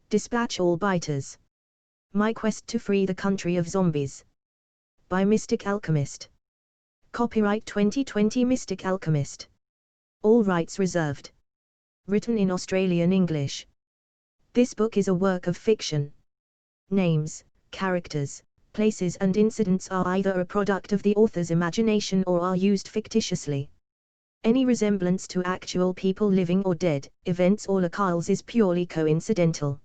Dispatch all biters. My quest to free the country of zombies. By Mystic Alchemist. Copyright 2020 Mystic Alchemist. All rights reserved. Written in Australian English. This book is a work of fiction. Names, characters, places and incidents are either a product of the author's imagination or are used fictitiously. Any resemblance to actual people living or dead, events or locales is purely coincidental.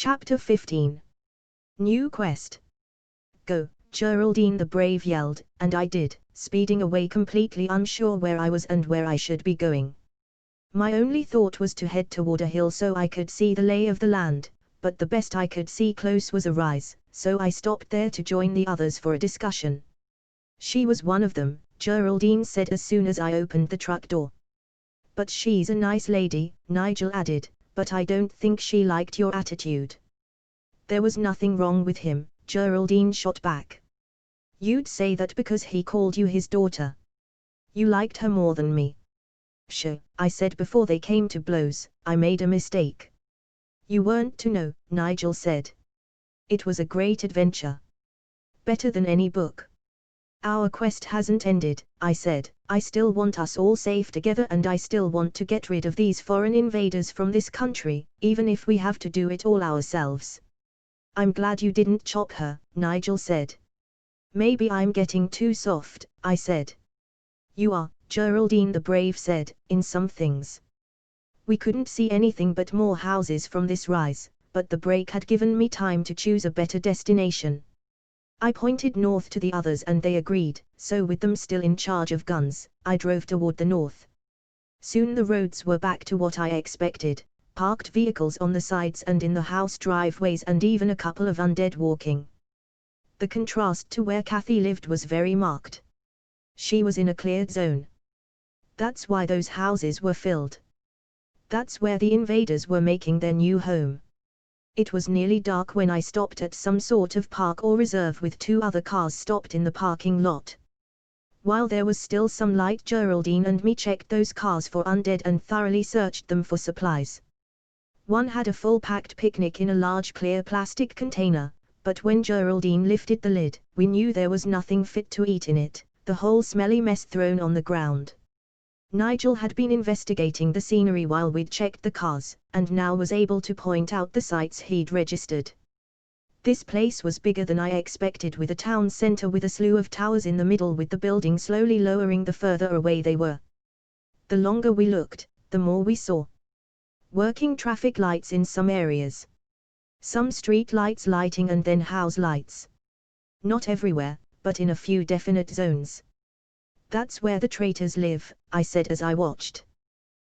Chapter 15. New Quest. Go, Geraldine the Brave yelled, and I did, speeding away completely unsure where I was and where I should be going. My only thought was to head toward a hill so I could see the lay of the land, but the best I could see close was a rise, so I stopped there to join the others for a discussion. She was one of them, Geraldine said as soon as I opened the truck door. But she's a nice lady, Nigel added, but I don't think she liked your attitude. There was nothing wrong with him, Geraldine shot back. You'd say that because he called you his daughter. You liked her more than me. Sure, I said before they came to blows, I made a mistake. You weren't to know, Nigel said. It was a great adventure. Better than any book. Our quest hasn't ended, I said. I still want us all safe together and I still want to get rid of these foreign invaders from this country, even if we have to do it all ourselves. I'm glad you didn't chop her, Nigel said. Maybe I'm getting too soft, I said. You are, Geraldine the Brave said, in some things. We couldn't see anything but more houses from this rise, but the break had given me time to choose a better destination. I pointed north to the others and they agreed, so with them still in charge of guns, I drove toward the north. Soon the roads were back to what I expected, parked vehicles on the sides and in the house driveways and even a couple of undead walking. The contrast to where Kathy lived was very marked. She was in a cleared zone. That's why those houses were filled. That's where the invaders were making their new home. It was nearly dark when I stopped at some sort of park or reserve with two other cars stopped in the parking lot. While there was still some light, Geraldine and me checked those cars for undead and thoroughly searched them for supplies. One had a full-packed picnic in a large clear plastic container, but when Geraldine lifted the lid, we knew there was nothing fit to eat in it, the whole smelly mess thrown on the ground. Nigel had been investigating the scenery while we'd checked the cars, and now was able to point out the sites he'd registered. This place was bigger than I expected, with a town center with a slew of towers in the middle, with the buildings slowly lowering the further away they were. The longer we looked, the more we saw. Working traffic lights in some areas. Some street lights lighting and then house lights. Not everywhere, but in a few definite zones. That's where the traitors live, I said as I watched.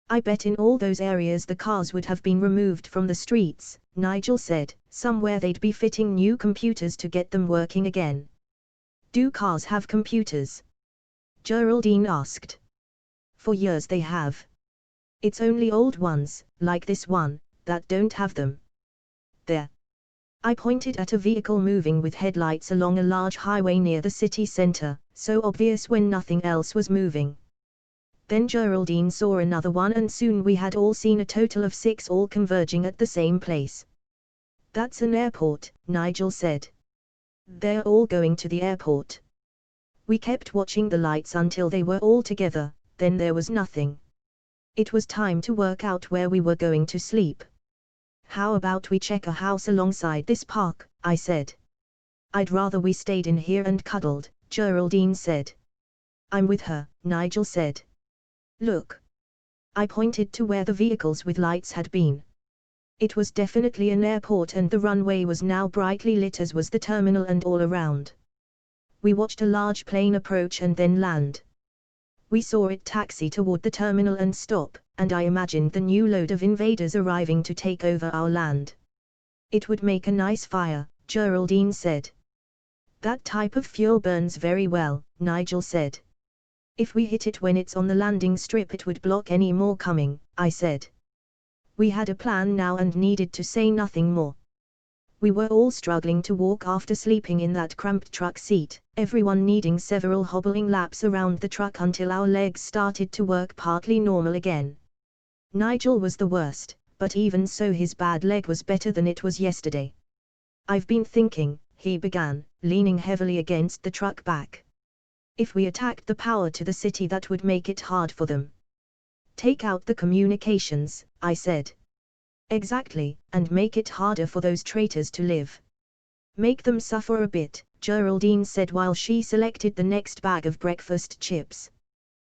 I bet in all those areas the cars would have been removed from the streets, Nigel said, somewhere they'd be fitting new computers to get them working again. Do cars have computers? Geraldine asked. For years they have. It's only old ones, like this one, that don't have them. There. I pointed at a vehicle moving with headlights along a large highway near the city center, so obvious when nothing else was moving. Then Geraldine saw another one and soon we had all seen a total of 6 all converging at the same place. That's an airport, Nigel said. They're all going to the airport. We kept watching the lights until they were all together, then there was nothing. It was time to work out where we were going to sleep. How about we check a house alongside this park, I said. I'd rather we stayed in here and cuddled, Geraldine said. I'm with her, Nigel said. Look. I pointed to where the vehicles with lights had been. It was definitely an airport and the runway was now brightly lit, as was the terminal and all around. We watched a large plane approach and then land. We saw it taxi toward the terminal and stop, and I imagined the new load of invaders arriving to take over our land. It would make a nice fire, Geraldine said. That type of fuel burns very well, Nigel said. If we hit it when it's on the landing strip it would block any more coming, I said. We had a plan now and needed to say nothing more. We were all struggling to walk after sleeping in that cramped truck seat, everyone needing several hobbling laps around the truck until our legs started to work partly normal again. Nigel was the worst, but even so his bad leg was better than it was yesterday. I've been thinking, he began, leaning heavily against the truck back. If we attacked the power to the city, that would make it hard for them. Take out the communications, I said. Exactly, and make it harder for those traitors to live. Make them suffer a bit, Geraldine said while she selected the next bag of breakfast chips.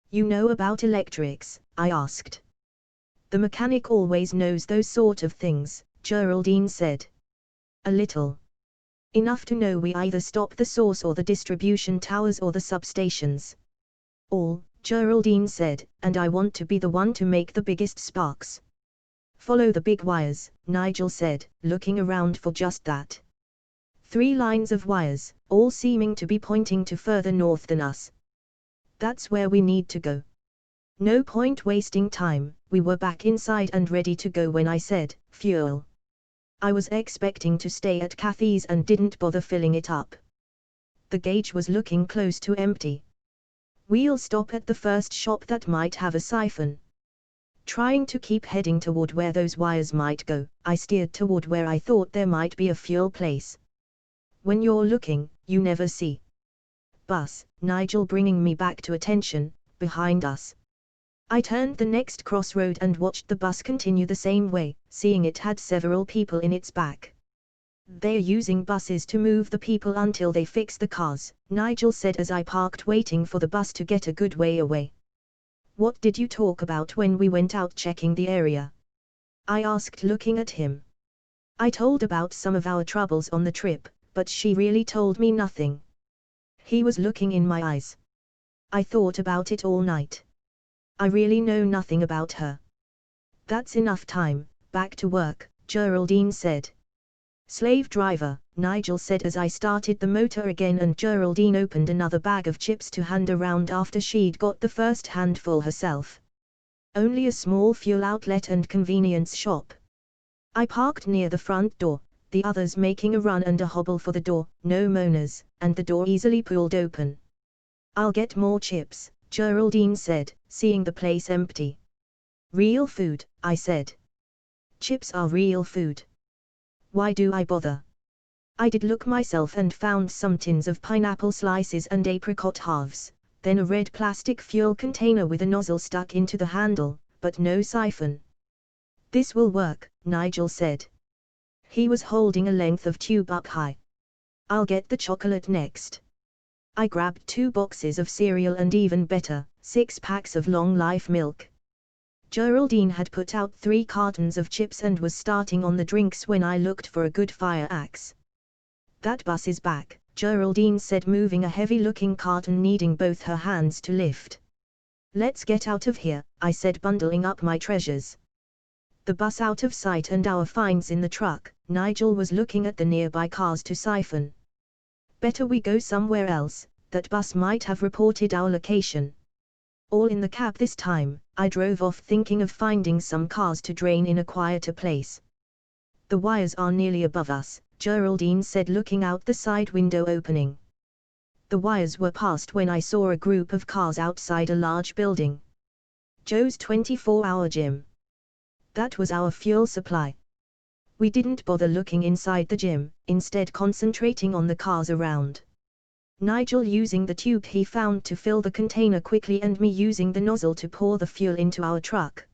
You know about electrics? I asked. The mechanic always knows those sort of things, Geraldine said. A little. Enough to know we either stop the source or the distribution towers or the substations. All, Geraldine said, and I want to be the one to make the biggest sparks. Follow the big wires, Nigel said, looking around for just that. 3 lines of wires, all seeming to be pointing to further north than us. That's where we need to go. No point wasting time, we were back inside and ready to go when I said, fuel. I was expecting to stay at Kathy's and didn't bother filling it up. The gauge was looking close to empty. We'll stop at the first shop that might have a siphon. Trying to keep heading toward where those wires might go, I steered toward where I thought there might be a fuel place. When you're looking, you never see. Bus, Nigel bringing me back to attention, behind us. I turned the next crossroad and watched the bus continue the same way, seeing it had several people in its back. They're using buses to move the people until they fix the cars, Nigel said as I parked waiting for the bus to get a good way away. What did you talk about when we went out checking the area? I asked looking at him. I told about some of our troubles on the trip, but she really told me nothing. He was looking in my eyes. I thought about it all night. I really know nothing about her. That's enough time, back to work, Geraldine said. Slave driver, Nigel said as I started the motor again and Geraldine opened another bag of chips to hand around after she'd got the first handful herself. Only a small fuel outlet and convenience shop. I parked near the front door, the others making a run and a hobble for the door, no moaners, and the door easily pulled open. I'll get more chips, Geraldine said, seeing the place empty. Real food, I said. Chips are real food. Why do I bother? I did look myself and found some tins of pineapple slices and apricot halves, then a red plastic fuel container with a nozzle stuck into the handle, but no siphon. This will work, Nigel said. He was holding a length of tube up high. I'll get the chocolate next. I grabbed 2 boxes of cereal and even better, 6 packs of long-life milk. Geraldine had put out 3 cartons of chips and was starting on the drinks when I looked for a good fire axe. That bus is back, Geraldine said moving a heavy-looking carton needing both her hands to lift. Let's get out of here, I said bundling up my treasures. The bus out of sight and our finds in the truck, Nigel was looking at the nearby cars to siphon. Better we go somewhere else, that bus might have reported our location. All in the cab this time, I drove off thinking of finding some cars to drain in a quieter place. The wires are nearly above us, Geraldine said looking out the side window opening. The wires were past when I saw a group of cars outside a large building. Joe's 24-hour gym. That was our fuel supply. We didn't bother looking inside the gym, instead concentrating on the cars around. Nigel using the tube he found to fill the container quickly and me using the nozzle to pour the fuel into our truck.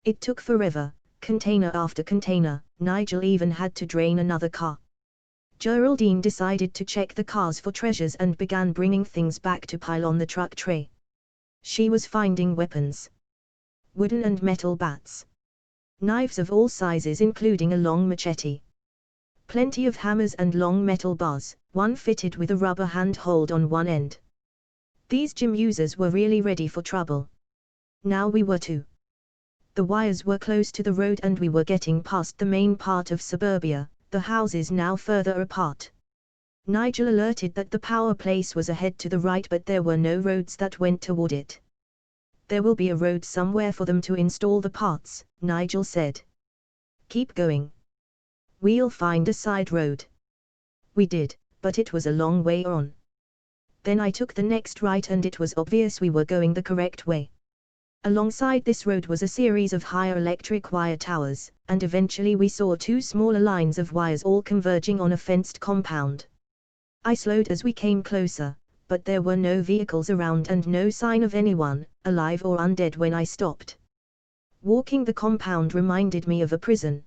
It took forever, container after container, Nigel even had to drain another car. Geraldine decided to check the cars for treasures and began bringing things back to pile on the truck tray. She was finding weapons. Wooden and metal bats. Knives of all sizes including a long machete. Plenty of hammers and long metal bars, one fitted with a rubber handhold on one end. These gym users were really ready for trouble. Now we were too. The wires were close to the road and we were getting past the main part of suburbia, the houses now further apart. Nigel alerted that the power place was ahead to the right but there were no roads that went toward it. There will be a road somewhere for them to install the parts, Nigel said. Keep going. We'll find a side road. We did, but it was a long way on. Then I took the next right and it was obvious we were going the correct way. Alongside this road was a series of higher electric wire towers, and eventually we saw two smaller lines of wires all converging on a fenced compound. I slowed as we came closer, but there were no vehicles around and no sign of anyone, alive or undead, when I stopped. Walking the compound reminded me of a prison.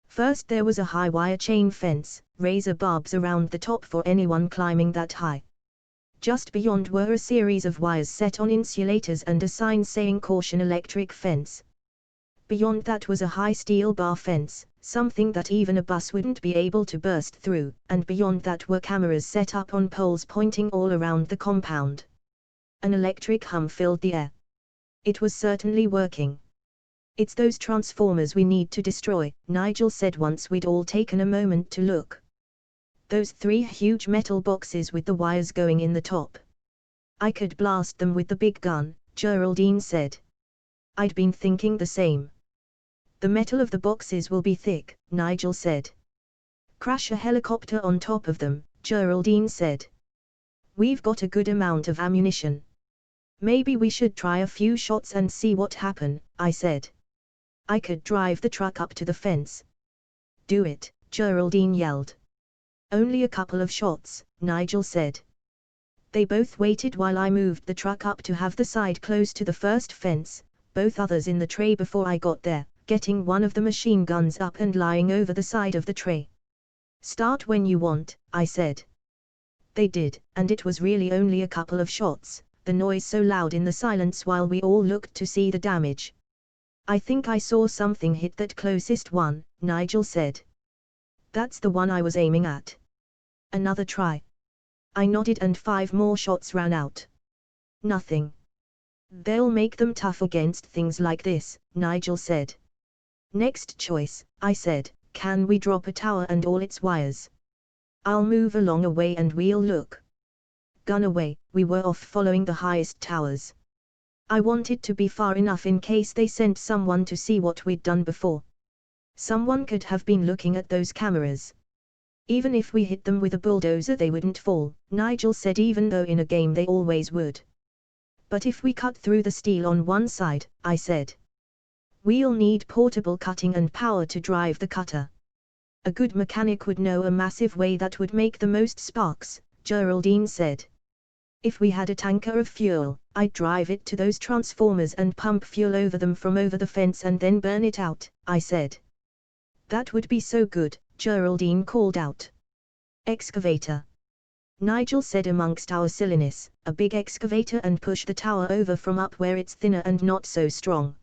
First there was a high wire chain fence, razor barbs around the top for anyone climbing that high. Just beyond were a series of wires set on insulators and a sign saying "Caution, electric fence." Beyond that was a high steel bar fence, something that even a bus wouldn't be able to burst through, and beyond that were cameras set up on poles pointing all around the compound. An electric hum filled the air. It was certainly working. "It's those transformers we need to destroy," Nigel said once we'd all taken a moment to look. "Those three huge metal boxes with the wires going in the top. I could blast them with the big gun," Geraldine said. "I'd been thinking the same." "The metal of the boxes will be thick," Nigel said. "Crash a helicopter on top of them," Geraldine said. "We've got a good amount of ammunition. Maybe we should try a few shots and see what happen," I said. "I could drive the truck up to the fence." "Do it," Geraldine yelled. "Only a couple of shots," Nigel said. They both waited while I moved the truck up to have the side close to the first fence, both others in the tray before I got there, getting one of the machine guns up and lying over the side of the tray. "Start when you want," I said. They did, and it was really only a couple of shots, the noise so loud in the silence while we all looked to see the damage. "I think I saw something hit that closest one," Nigel said. "That's the one I was aiming at." "Another try?" I nodded and 5 more shots ran out. "Nothing. They'll make them tough against things like this," Nigel said. "Next choice," I said, "can we drop a tower and all its wires? I'll move along a way and we'll look." Gun away, we were off following the highest towers. I wanted to be far enough in case they sent someone to see what we'd done before. Someone could have been looking at those cameras. "Even if we hit them with a bulldozer they wouldn't fall," Nigel said, even though in a game they always would. "But if we cut through the steel on one side," I said. "We'll need portable cutting and power to drive the cutter." "A good mechanic would know a massive way that would make the most sparks," Geraldine said. "If we had a tanker of fuel, I'd drive it to those transformers and pump fuel over them from over the fence and then burn it out," I said. "That would be so good," Geraldine called out. "Excavator," Nigel said amongst our silliness, "a big excavator and push the tower over from up where it's thinner and not so strong."